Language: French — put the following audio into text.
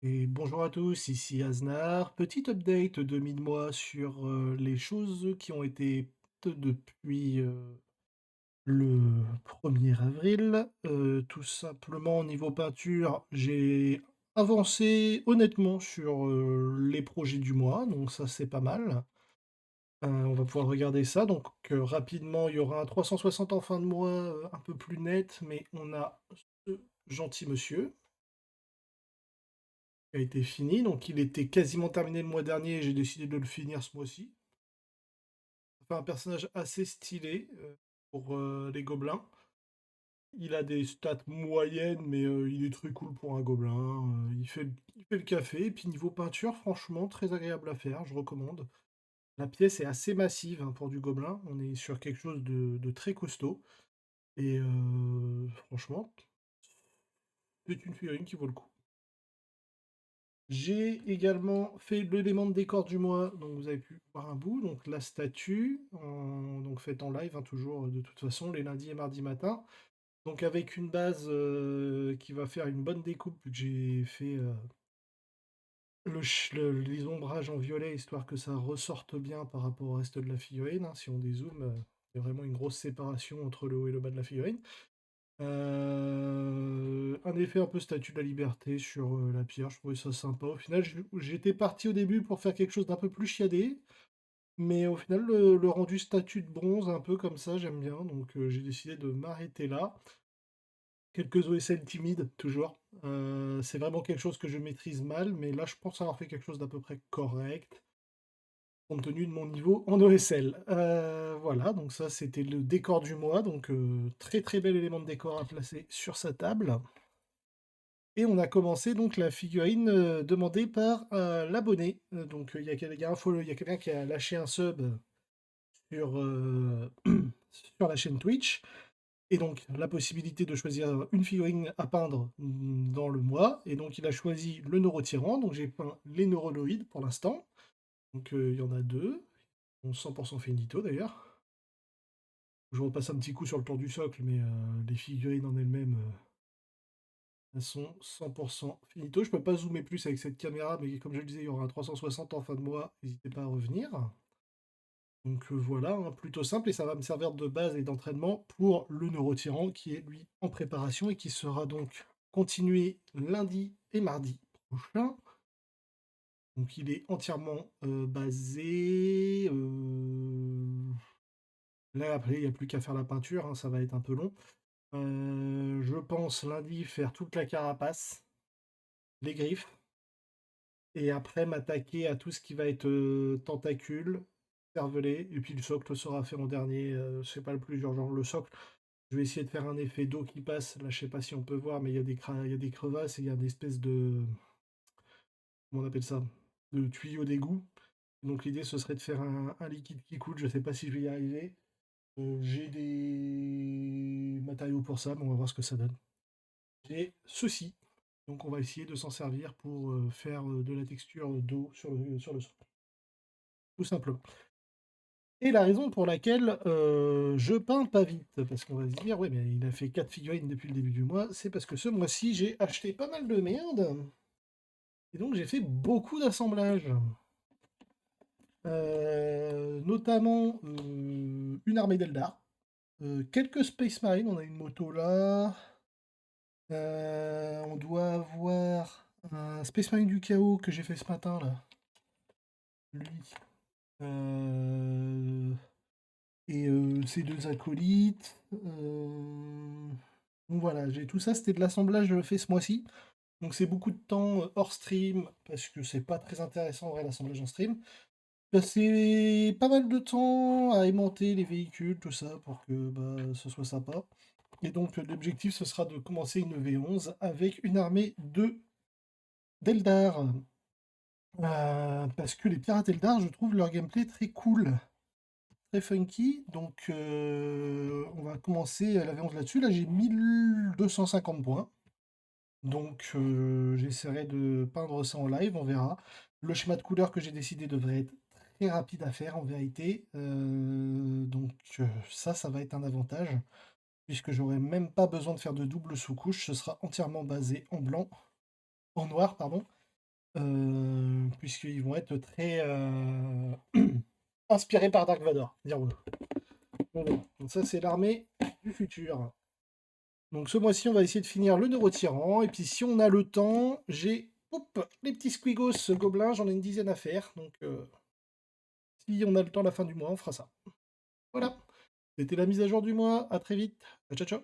Et bonjour à tous, ici Aznar. Petit update de mi-mois sur les choses qui ont été faites depuis le 1er avril. Tout simplement, au niveau peinture, j'ai avancé honnêtement sur les projets du mois, donc ça c'est pas mal. On va pouvoir regarder ça. Donc rapidement, il y aura un 360 en fin de mois, un peu plus net, mais on a ce gentil monsieur a été fini, donc il était quasiment terminé le mois dernier et j'ai décidé de le finir ce mois-ci. Ça fait un personnage assez stylé pour les gobelins. Il a des stats moyennes, mais il est très cool pour un gobelin. Il fait le café, et puis niveau peinture, franchement, très agréable à faire, je recommande. La pièce est assez massive hein, pour du gobelin, on est sur quelque chose de très costaud, et franchement, c'est une figurine qui vaut le coup. J'ai également fait l'élément de décor du mois, donc vous avez pu voir un bout, donc la statue, donc faite en live, hein, toujours de toute façon, les lundis et mardis matin. Donc avec une base qui va faire une bonne découpe, vu que j'ai fait les ombrages en violet, histoire que ça ressorte bien par rapport au reste de la figurine, hein. Si on dézoome, il y a vraiment une grosse séparation entre le haut et le bas de la figurine. Un effet un peu Statue de la Liberté sur, la pierre, je trouvais ça sympa. Au final, j'étais parti au début pour faire quelque chose d'un peu plus chiadé, mais au final, le rendu statue de bronze, un peu comme ça, j'aime bien, donc j'ai décidé de m'arrêter là. Quelques OSL timides, toujours. C'est vraiment quelque chose que je maîtrise mal, mais là, je pense avoir fait quelque chose d'à peu près correct, compte tenu de mon niveau en OSL. Voilà, donc ça, c'était le décor du mois, donc très, très bel élément de décor à placer sur sa table. Et on a commencé donc la figurine demandée par l'abonné. Donc il y a, il y a quelqu'un qui a lâché un sub sur, sur la chaîne Twitch. Et donc la possibilité de choisir une figurine à peindre dans le mois. Et donc il a choisi le neurotyran. Donc j'ai peint les neuronoïdes pour l'instant. Donc il y en a deux. Bon, 100% finito d'ailleurs. Je repasse un petit coup sur le tour du socle, mais les figurines en elles-mêmes, elles sont 100% finito. Je peux pas zoomer plus avec cette caméra, mais comme je le disais, il y aura un 360 en fin de mois. N'hésitez pas à revenir. Donc voilà, hein, plutôt simple, et ça va me servir de base et d'entraînement pour le neurotyran qui est lui en préparation et qui sera donc continué lundi et mardi prochain. Donc il est entièrement basé. Là après, il n'y a plus qu'à faire la peinture, hein, ça va être un peu long. Je pense lundi faire toute la carapace, les griffes, et après m'attaquer à tout ce qui va être tentacule, cervelet, et puis le socle sera fait en dernier. C'est pas le plus urgent. Le socle, je vais essayer de faire un effet d'eau qui passe. Là, je sais pas si on peut voir, mais il y a des crevasses et il y a une espèce de. Comment on appelle ça? De tuyau d'égout. Donc l'idée, ce serait de faire un liquide qui coule. Je sais pas si je vais y arriver. J'ai des matériaux pour ça, mais on va voir ce que ça donne. J'ai ceci. Donc on va essayer de s'en servir pour faire de la texture d'eau sur le socle. Tout simplement. Et la raison pour laquelle je peins pas vite, parce qu'on va se dire, ouais, mais il a fait 4 figurines depuis le début du mois, c'est parce que ce mois-ci, j'ai acheté pas mal de merde, et donc j'ai fait beaucoup d'assemblages. Notamment une armée d'Eldar, quelques Space Marines, on a une moto là, on doit avoir un Space Marine du chaos que j'ai fait ce matin là, lui. Euh, et ces deux acolytes. Donc voilà, j'ai tout ça, c'était de l'assemblage fait ce mois-ci. Donc c'est beaucoup de temps hors stream, parce que c'est pas très intéressant en vrai l'assemblage en stream. C'est pas mal de temps à aimanter les véhicules, tout ça, pour que bah, ce soit sympa. Et donc l'objectif ce sera de commencer une V11 avec une armée de d'Eldar. Parce que les pirates Eldar, je trouve leur gameplay très cool, très funky. Donc on va commencer la V11 là-dessus. Là j'ai 1250 points. Donc j'essaierai de peindre ça en live, on verra. Le schéma de couleur que j'ai décidé devrait être très rapide à faire en vérité. Donc ça va être un avantage, puisque j'aurai même pas besoin de faire de double sous-couche. Ce sera entièrement basé en blanc, en noir, pardon. puisqu'ils vont être très inspirés par Dark Vador, dirons-nous. Bon, bon. Donc ça, c'est l'armée du futur. Donc ce mois-ci, on va essayer de finir le Neurotyran. Et puis si on a le temps, j'ai les petits Squigos gobelins, j'en ai une dizaine à faire. Donc si on a le temps à la fin du mois, on fera ça. Voilà. C'était la mise à jour du mois. À très vite. Ciao, ciao.